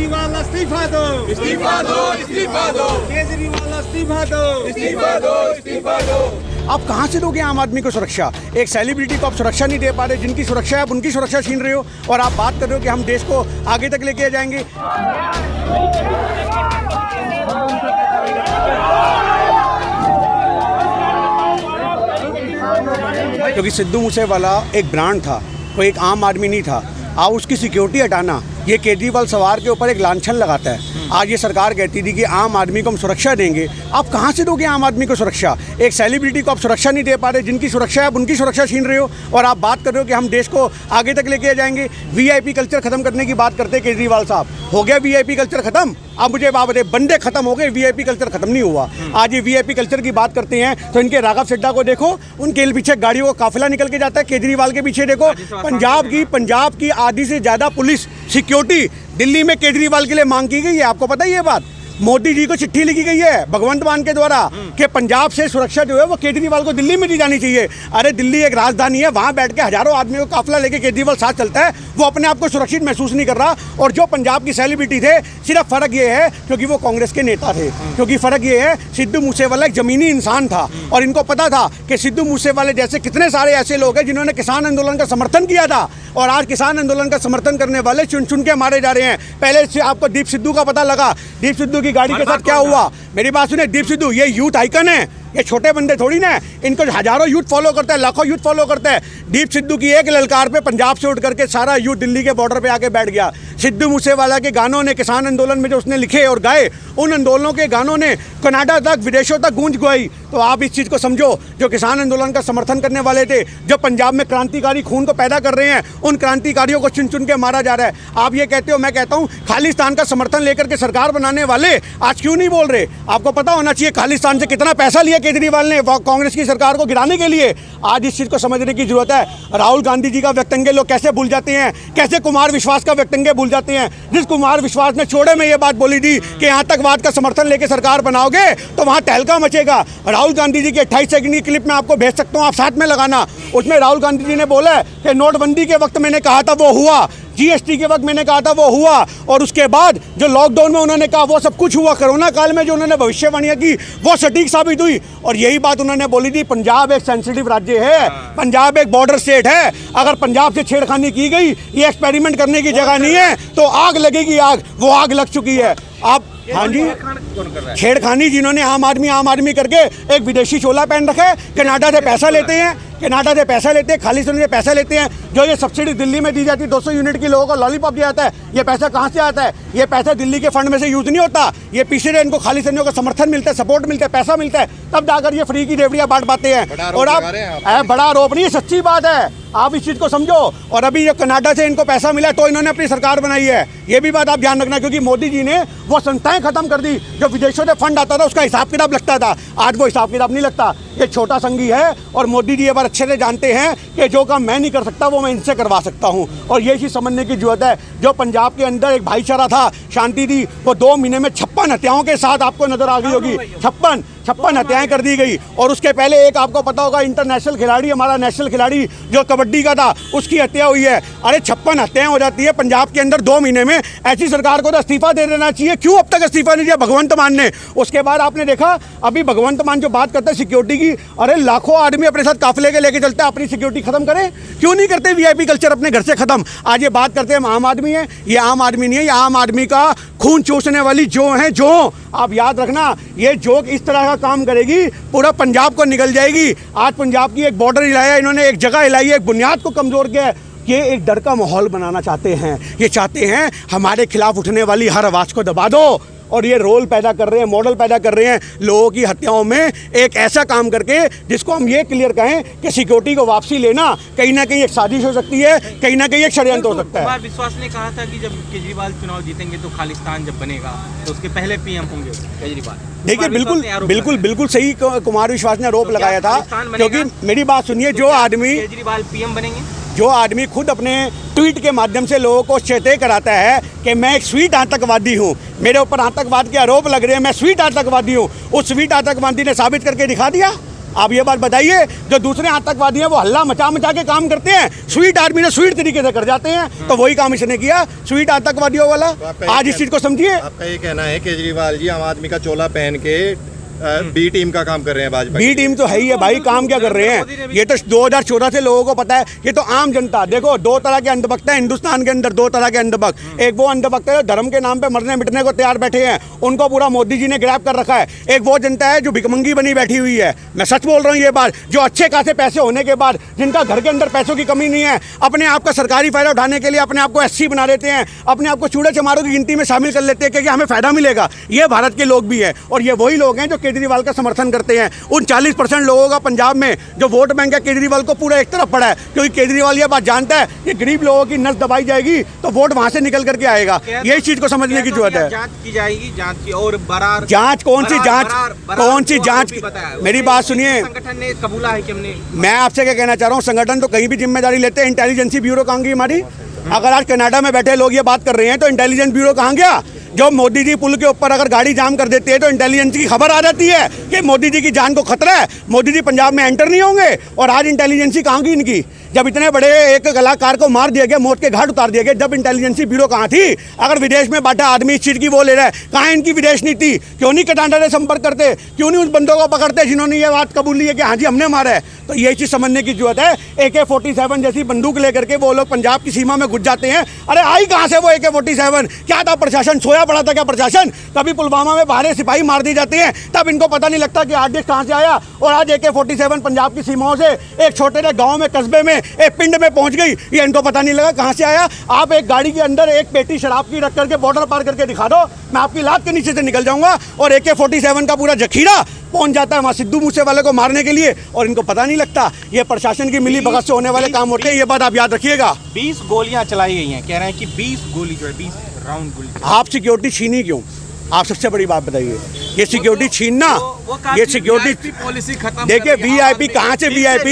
केजरीवाल इस्तीफा दो, इस्तीफा दो, इस्तीफा दो, केजरीवाल इस्तीफा दो, इस्तीफा दो, इस्तीफा दो। आप कहाँ से दोगे आम आदमी को सुरक्षा? एक सेलिब्रिटी को आप सुरक्षा नहीं दे पा रहे, जिनकी सुरक्षा है आप उनकी सुरक्षा छीन रहे हो, और आप बात कर रहे हो कि हम देश को आगे तक लेके जाएंगे। क्योंकि सिद्धू मूसेवाला एक ब्रांड था, कोई एक आम आदमी नहीं था। आप उसकी सिक्योरिटी हटाना, ये केजरीवाल सवार के ऊपर एक लांछन लगाता है। आज ये सरकार कहती थी कि आम आदमी को हम सुरक्षा देंगे, आप कहाँ से दोगे आम आदमी को सुरक्षा? एक सेलिब्रिटी को आप सुरक्षा नहीं दे पा रहे, जिनकी सुरक्षा है आप उनकी सुरक्षा छीन रहे हो, और आप बात कर रहे हो कि हम देश को आगे तक लेके जाएंगे। वीआईपी कल्चर खत्म करने की बात करते हैं केजरीवाल साहब, हो गया वीआईपी कल्चर खत्म? आप मुझे बात बताइए, बंदे खत्म हो गए, वीआईपी कल्चर खत्म नहीं हुआ। आज ये वीआईपी कल्चर की बात करते हैं तो इनके राघव चड्ढा को देखो, उनके पीछे गाड़ियों का काफिला निकल के जाता है। केजरीवाल के पीछे देखो, पंजाब की आधी से ज्यादा पुलिस सिक्योरिटी दिल्ली में केजरीवाल के लिए मांग की गई है। आपको पता है ये बात? मोदी जी को चिट्ठी लिखी गई है भगवंत मान के द्वारा कि पंजाब से सुरक्षा जो है वो केजरीवाल को दिल्ली में दी जानी चाहिए। अरे दिल्ली एक राजधानी है, वहाँ बैठ के हजारों आदमियों का काफिला लेके केजरीवाल साथ चलता है, वो अपने आप को सुरक्षित महसूस नहीं कर रहा। और जो पंजाब की सेलिब्रिटी थे, सिर्फ फर्क ये है क्योंकि वो कांग्रेस के नेता थे, क्योंकि फर्क ये है सिद्धू मूसेवाला एक जमीनी इंसान था, और इनको पता था कि सिद्धू मूसेवाले जैसे कितने सारे ऐसे लोग हैं जिन्होंने किसान आंदोलन का समर्थन किया था, और आज किसान आंदोलन का समर्थन करने वाले चुन चुन के मारे जा रहे हैं। पहले से आपको दीप सिद्धू का पता लगा, दीप सिद्धू की गाड़ी के साथ क्या हुआ? मेरी बात सुने, दीप सिद्धू ये यूथ आइकन है, ये छोटे बंदे थोड़ी ना, इनको हजारों यूथ फॉलो करता है, लाखों यूथ फॉलो करता है। दीप सिद्धू की एक ललकार पे पंजाब से उठ करके सारा यूथ दिल्ली के बॉर्डर पे आके बैठ गया। सिद्धू मूसेवाला के गानों ने किसान आंदोलन में जो उसने लिखे और गाए, उन आंदोलनों के गानों ने कनाडा तक, विदेशों तक गूंज गई। तो आप इस चीज़ को समझो, जो किसान आंदोलन का समर्थन करने वाले थे, जो पंजाब में क्रांतिकारी खून को पैदा कर रहे हैं, उन क्रांतिकारियों को चुन चुन के मारा जा रहा है। आप ये कहते हो, मैं कहता हूँ खालिस्तान का समर्थन लेकर के सरकार बनाने वाले आज क्यों नहीं बोल रहे? आपको पता होना चाहिए खालिस्तान से कितना पैसा लिया केजरीवाल ने कांग्रेस की सरकार को गिराने के लिए। आज इस चीज़ को समझने की जरूरत है। राहुल गांधी जी का व्यक्तव्य लोग कैसे भूल जाते हैं, कैसे कुमार विश्वास का व्यक्तव्य भूल जाते हैं। जिस कुमार विश्वास ने छोड़े में ये बात बोली थी कि आतंकवाद का समर्थन लेकर सरकार बनाओगे तो वहाँ तहलका मचेगा। राहुल गांधी जी की 28 सेकंड की क्लिप में आपको भेज सकता हूँ, आप साथ में लगाना। उसमें राहुल गांधी जी ने बोला कि नोटबंदी के वक्त मैंने कहा था वो हुआ, जीएसटी के वक्त मैंने कहा था वो हुआ, और उसके बाद जो लॉकडाउन में उन्होंने कहा वो सब कुछ हुआ। कोरोना काल में जो उन्होंने भविष्यवाणियां की वो सटीक साबित हुई। और यही बात उन्होंने बोली थी, पंजाब एक सेंसिटिव राज्य है, पंजाब एक बॉर्डर स्टेट है, अगर पंजाब से छेड़खानी की गई, ये एक्सपेरिमेंट करने की जगह नहीं है, तो आग लगेगी आग। वो आग लग चुकी है। आप हाँ जी, छेड़खानी जिन्होंने आम आदमी करके एक विदेशी चोला पहन रखा है, कनाडा से पैसा लेते हैं, खालिस्तान से पैसा लेते हैं। जो ये सब्सिडी दिल्ली में दी जाती है 200 यूनिट की, लोगों को लॉलीपॉप दिया जाता है, ये पैसा कहाँ से आता है? ये पैसा दिल्ली के फंड में से यूज नहीं होता, ये पीछे से इनको खालिस्तानियों का समर्थन मिलता है, सपोर्ट मिलता है, पैसा मिलता है, तब जाकर ये फ्री की रेवड़ियाँ बांट पाते हैं। और आप बड़ा आरोप नहीं, सच्ची बात है, आप इस चीज़ को समझो। और अभी ये कनाडा से इनको पैसा मिला तो इन्होंने अपनी सरकार बनाई है, ये भी बात आप ध्यान रखना, क्योंकि मोदी जी ने वो संस्थाएं खत्म कर दी जो विदेशों से फंड आता था, उसका हिसाब किताब लगता था। आज वो हिसाब किताब नहीं लगता। ये छोटा संघी है, और मोदी जी ये बार अच्छे से जानते हैं कि जो काम मैं नहीं कर सकता वो मैं इनसे करवा सकता हूँ। और ये चीज़ समझने की जरूरत है। जो पंजाब के अंदर एक भाईचारा था, शांति थी, वो 2 महीने में 56 हत्याओं के साथ आपको नजर आ गई होगी। 56 हत्याएं कर दी गई। और उसके पहले एक आपको पता होगा, इंटरनेशनल खिलाड़ी, हमारा नेशनल खिलाड़ी जो कबड्डी का था, उसकी हत्या हुई है। अरे 56 हत्याएं हो जाती है पंजाब के अंदर 2 महीने में। ऐसी सरकार को तो इस्तीफा दे देना चाहिए। क्यों अब तक इस्तीफा नहीं दिया भगवंत मान ने? उसके बाद आपने देखा, अभी भगवंत मान जो बात करते हैं सिक्योरिटी की, अरे लाखों आदमी अपने साथ काफिले के लेके चलते हैं, अपनी सिक्योरिटी खत्म करें, क्यों नहीं करते वीआईपी कल्चर अपने घर से खत्म? आज ये बात करते हैं हम आम आदमी है, ये आम आदमी नहीं है, ये आम आदमी का खून चूसने वाली जो है जो। आप याद रखना, ये जोक इस तरह का काम करेगी, पूरा पंजाब को निकल जाएगी। आज पंजाब की एक बॉर्डर हिलाया इन्होंने, एक जगह हिलाई है, एक बुनियाद को कमजोर किया है। ये एक डर का माहौल बनाना चाहते हैं। ये चाहते हैं हमारे खिलाफ उठने वाली हर आवाज़ को दबा दो, और ये रोल पैदा कर रहे हैं, मॉडल पैदा कर रहे हैं लोगों की हत्याओं में, एक ऐसा काम करके जिसको हम ये क्लियर कहें कि सिक्योरिटी को वापसी लेना कहीं ना कहीं एक साजिश हो सकती है, कहीं ना कहीं एक षड्यंत्र हो सकता है। विश्वास ने कहा था कि जब केजरीवाल चुनाव जीतेंगे तो खालिस्तान जब बनेगा तो उसके पहले पीएम होंगे केजरीवाल। देखिए, बिल्कुल सही कुमार विश्वास ने आरोप लगाया था, क्योंकि मेरी बात सुनिए, जो आदमी केजरीवाल पीएम बनेंगे, जो आदमी खुद अपने ट्वीट के माध्यम से लोगों को चेते कराता है कि मैं एक स्वीट आतंकवादी हूँ, मेरे ऊपर आतंकवाद के आरोप लग रहे हैं, मैं स्वीट आतंकवादी हूँ, उस स्वीट आतंकवादी ने साबित करके दिखा दिया आप ये बात बताइए, जो दूसरे आतंकवादी हैं वो हल्ला मचा मचा के काम करते हैं, स्वीट आर्मी ने स्वीट तरीके से कर जाते हैं, तो वही काम इसने किया स्वीट आतंकवादियों वाला। आज इस चीज़ को समझिए। आपका ये कहना है केजरीवाल जी आम आदमी का चोला पहन के बी टीम का काम कर रहे हैं भाजपा। बी टीम तो है ही है भाई, काम क्या कर रहे हैं? ये तो 2014 से लोगों को पता है, ये तो आम जनता। देखो, दो तरह के अंधभक्त हैं हिंदुस्तान के अंदर, दो तरह के अंधभक्त। एक वो अंधभक्त है जो धर्म के नाम पे मरने मिटने को तैयार बैठे हैं, उनको पूरा मोदी जी ने गिरफ्तार कर रखा है। एक वो जनता है जो भिखमंगी बनी बैठी हुई है। मैं सच बोल रहा हूँ ये बात, जो अच्छे खासे पैसे होने के बाद, जिनका घर के अंदर पैसों की कमी नहीं है, अपने आप का सरकारी फायदा उठाने के लिए अपने आप को एससी बना देते हैं, अपने आप को चूड़े चमारों की गिनती में शामिल कर लेते हैं क्योंकि हमें फायदा मिलेगा। ये भारत के लोग भी हैं, और ये वही लोग हैं जो केजरीवाल का समर्थन करते हैं। उन 40% लोगों का पंजाब में जो वोट बैंक है केजरीवाल को पूरा एक तरफ पड़ा है, क्योंकि केजरीवाल ये बात जानता है कि गरीब लोगों की नस दबाई जाएगी तो वोट वहां से निकल करके आएगा। यही चीज को समझने की जरूरत है। जांच की जाएगी, जांच की, और बरार जांच कौन सी जांच? कौन सी जांच? मेरी बात सुनिए, संगठन ने कबूला है कि हमने। मैं आपसे क्या कहना चाह रहा हूँ, संगठन तो कहीं भी जिम्मेदारी लेते हैं। इंटेलिजेंसी ब्यूरो कहाँ गई हमारी? अगर आज कनाडा में बैठे लोग ये बात कर रहे हैं तो इंटेलिजेंस ब्यूरो कहाँ गया? जो मोदी जी पुल के ऊपर अगर गाड़ी जाम कर देते हैं तो इंटेलिजेंस की खबर आ जाती है कि मोदी जी की जान को खतरा है, मोदी जी पंजाब में एंटर नहीं होंगे। और आज इंटेलिजेंसी कहाँ की इनकी? जब इतने बड़े एक कलाकार को मार दिया गया, मौत के घाट उतार दिया गया, जब इंटेलिजेंसी ब्यूरो कहाँ थी? अगर विदेश में बैठा आदमी इस चीज़ की वो ले रहा है, कहाँ इनकी विदेश नीति? क्यों नहीं कनाडा से संपर्क करते? क्यों नहीं उन बंदों को पकड़ते जिन्होंने ये बात कबूली है कि हाँ जी हमने मारा है? तो ये चीज़ समझने की जरूरत है। AK-47 जैसी बंदूक लेकर के वो लोग पंजाब की सीमा में घुस जाते हैं। अरे आई कहाँ से वो AK-47? क्या था प्रशासन? सोया पड़ा था क्या प्रशासन? कभी पुलवामा में बाहर सिपाही मार दी जाते हैं, तब इनको पता नहीं लगता कि हार्ड डिस्क कहाँ से आया। और आज AK-47 पंजाब की सीमाओं से एक छोटे से गाँव में, कस्बे में, एक पिंड में पहुंच गई, ये इनको पता नहीं लगा कहाँ से आया। आप एक गाड़ी के अंदर एक पेटी शराब की रख करके बॉर्डर पार करके दिखा दो, मैं आपकी लात के नीचे से निकल जाऊंगा। और AK-47 का पूरा जखीरा पहुंच जाता है वहाँ सिद्धू मूसेवाले को मारने के लिए, और इनको पता नहीं लगता। ये प्रशासन की मिली भगत से होने वाले काम होते हैं, ये बात आप याद रखिएगा। 20 गोलियां चलाई गई हैं, कह रहे हैं कि 20 गोली जो है 20 राउंड गोली। आप सिक्योरिटी छीनी क्यों? आप सबसे बड़ी बात बताइए, ये सिक्योरिटी छीनना, ये सिक्योरिटी पॉलिसी खत्म। देखिए VIP कहाँ से VIP?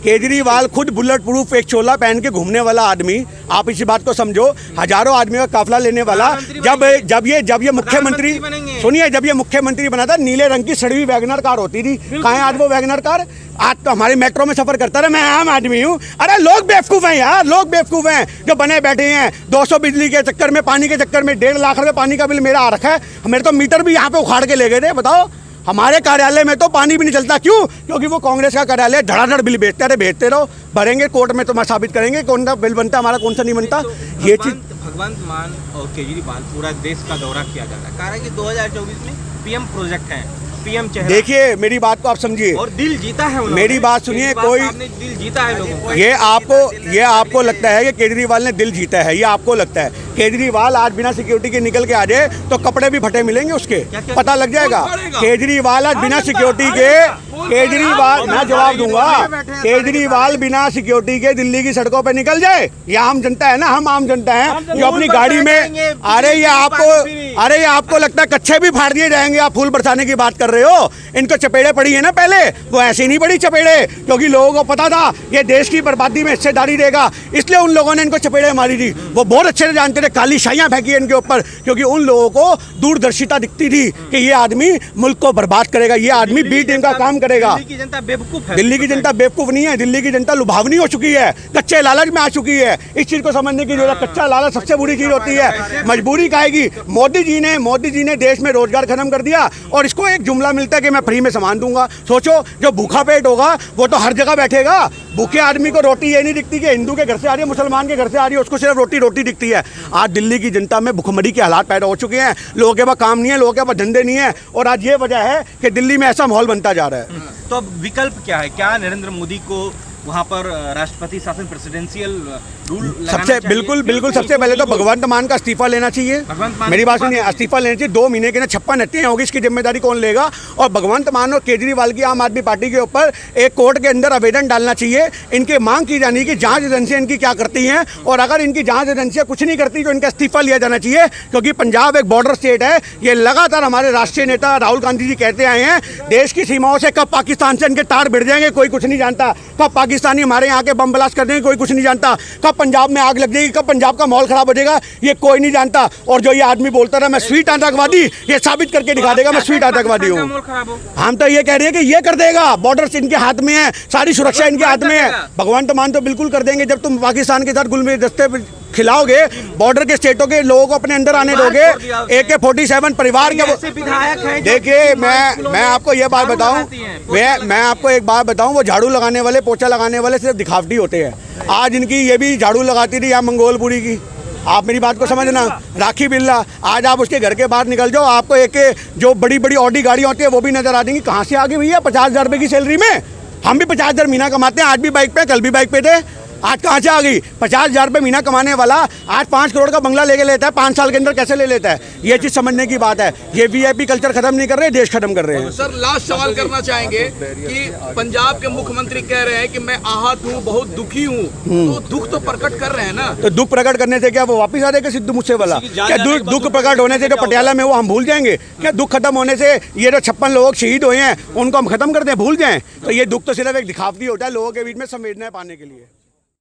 केजरीवाल खुद बुलेट प्रूफ एक चोला पहन के घूमने वाला आदमी, आप इसी बात को समझो, हजारों आदमी का काफिला लेने वाला। जब ये मुख्यमंत्री, सुनिए, जब ये मुख्यमंत्री बना था नीले रंग की सड़वी वैगनर कार होती थी। कहाँ है आज वो वैगनर कार? आज तो हमारे मेट्रो में सफर करता रहा, मैं आम आदमी हूँ। अरे लोग बेवकूफ़ हैं यार, लोग बेवकूफ़ हैं जो बने बैठे हैं। 200 बिजली के चक्कर में, पानी के चक्कर में 1.5 लाख रुपए पानी का बिल मेरा आ रखा है। मेरे तो मीटर भी यहाँ पे उखाड़ के ले गए थे। बताओ, हमारे कार्यालय में तो पानी भी नहीं चलता। क्यों? क्योंकि वो कांग्रेस का कार्यालय, धड़ाधड़ बिल बेचते रहे, भेजते रहो, भरेंगे कोर्ट में, तो मैं साबित करेंगे कौन सा बिल बनता है हमारा, कौन सा नहीं बनता। ये चीज़ भगवंत मान और केजरीवाल पूरा देश का दौरा किया जा रहा है, कह रहे हैं कि 2024 में PM प्रोजेक्ट है, PM चेहरा। देखिए, मेरी बात को आप समझिए, और दिल जीता है उन्होंने। मेरी बात सुनिए, कोई दिल जीता है लोगों को। ये आपको लगता है कि केजरीवाल ने दिल जीता है, ये आपको लगता है। केजरीवाल आज बिना सिक्योरिटी के निकल के आ जाए तो कपड़े भी फटे मिलेंगे उसके, पता लग जाएगा। केजरीवाल आज बिना सिक्योरिटी के, केजरीवाल, मैं जवाब दूंगा, केजरीवाल बिना सिक्योरिटी के दिल्ली की सड़कों पे निकल जाए, ये आम जनता है ना, हम आम जनता है जो अपनी गाड़ी में, अरे ये आपको लगता है कच्चे भी फाड़ दिए जाएंगे? आप फूल बरसाने की बात कर रहे हो। इनको चपेड़े पड़ी है ना पहले, वो ऐसे नहीं पड़ी चपेड़े, क्योंकि लोगों को पता था ये देश की बर्बादी में हिस्सेदारी देगा, इसलिए उन लोगों ने इनको चपेड़े मारी थी। वो बहुत अच्छे से जानते थे, काली शाइयाँ फेंकी इनके ऊपर, क्योंकि उन लोगों को दूरदर्शिता दिखती थी कि ये आदमी मुल्क को बर्बाद करेगा, ये आदमी बी टीम का काम करेगा। दिल्ली की जनता बेवकूफ है। दिल्ली की जनता बेवकूफ नहीं है, दिल्ली की जनता लुभावनी हो चुकी है, कच्चे लालच में आ चुकी है। इस चीज को समझने की जरूरत है। कच्चा लालच सबसे बुरी चीज होती है, मजबूरी खाएगी। मोदी जी ने देश में रोजगार खत्म कर दिया, और इसको एक जुमला मिलता है कि मैं फ्री में सामान दूंगा। सोचो, जो भूखा पेट होगा वो तो हर जगह बैठेगा। भूखे आदमी को रोटी ये नहीं दिखती कि हिंदू के घर से आ रही है, मुसलमान के घर से आ रही है, उसको सिर्फ रोटी दिखती है। आज दिल्ली की जनता में भुखमरी के हालात पैदा हो चुके हैं, लोगों के पास काम नहीं है, लोगों के पास धंधे नहीं है, और आज ये वजह है कि दिल्ली में ऐसा माहौल बनता जा रहा है। तो अब विकल्प क्या है? क्या नरेंद्र मोदी को वहाँ पर राष्ट्रपति शासन, प्रेसिडेंशियल रूल सबसे बिल्कुल सबसे पहले तो भगवंत मान का इस्तीफा लेना चाहिए। मेरी बात सुनिए, इस्तीफा लेना चाहिए। 2 महीने के ना 56 हत्याएं होगी, इसकी जिम्मेदारी कौन लेगा? और भगवंत मान और केजरीवाल की आम आदमी पार्टी के ऊपर एक कोर्ट के अंदर आवेदन डालना चाहिए। इनकी मांग की जानी कि जांच एजेंसियां इनकी क्या करती हैं, और अगर इनकी जांच एजेंसियां कुछ नहीं करती तो इनका इस्तीफा लिया जाना चाहिए, क्योंकि पंजाब एक बॉर्डर स्टेट है। ये लगातार हमारे राष्ट्रीय नेता राहुल गांधी जी कहते आए हैं, देश की सीमाओं से कब पाकिस्तान से इनके तार भिड़ जाएंगे कोई कुछ नहीं जानता, कब पाकिस्तानी हमारे यहाँ के बम ब्लास्ट कर देंगे, कोई कुछ नहीं जानता। कब पंजाब में आग लग जाएगी, कब पंजाब का माहौल खराब हो जाएगा, ये कोई नहीं जानता। और जो ये आदमी बोलता रहा मैं स्वीट आतंकवादी, ये साबित करके दिखा देगा मैं स्वीट आतंकवादी हूँ। हम तो ये कह रहे हैं कि ये कर देगा, बॉर्डर इनके हाथ में है, सारी सुरक्षा इनके हाथ में है। भगवान तो मान तो बिल्कुल कर देंगे, जब तुम पाकिस्तान के साथ गुलमे दस्ते खिलाओगे, बॉर्डर के स्टेटों के लोगों को अपने अंदर आने दोगे। AK-47 परिवार के देखिए, मैं आपको ये बात बताऊं, मैं आपको एक बात बताऊं, वो झाड़ू लगाने वाले, पोछा लगाने वाले सिर्फ दिखावटी होते हैं। आज इनकी ये भी झाड़ू लगाती थी यहाँ मंगोलपुरी की, आप मेरी बात को समझना। राखी बिल्ला, आज आप उसके घर के बाहर निकल जाओ, आपको एक जो बड़ी बड़ी ऑडी गाड़ियाँ होती है वो भी नजर आ देंगी। कहाँ से आ गई भैया 50,000 रुपये की सैलरी में? हम भी 50,000 महीना कमाते हैं, आज भी बाइक पे, कल भी बाइक पे थे, आज कहाँ से आ गई? 50,000 रुपये महीना कमाने वाला आज 5 करोड़ का बंगला लेके लेता है, 5 साल के अंदर कैसे ले लेता है? ये चीज़ समझने की बात है। ये VIP कल्चर खत्म नहीं कर रहे, देश खत्म कर रहे हैं। सर लास्ट सवाल करना चाहेंगे कि पंजाब के मुख्यमंत्री कह रहे हैं कि मैं आहत हूँ, बहुत दुखी हूँ, तो दुख तो प्रकट कर रहे हैं ना। तो दुख प्रकट करने से क्या वो वापिस आ जाएगा सिद्धू मूसेवाला? क्या दुख प्रकट होने से जो पटियाला में वो हम भूल जाएंगे? क्या दुख खत्म होने से ये जो 56 लोग शहीद हुए हैं उनको हम खत्म कर दें, भूल जाएं? तो ये दुख तो सिर्फ एक दिखावटी होता है लोगों के बीच में संवेदनाएं पाने के लिए।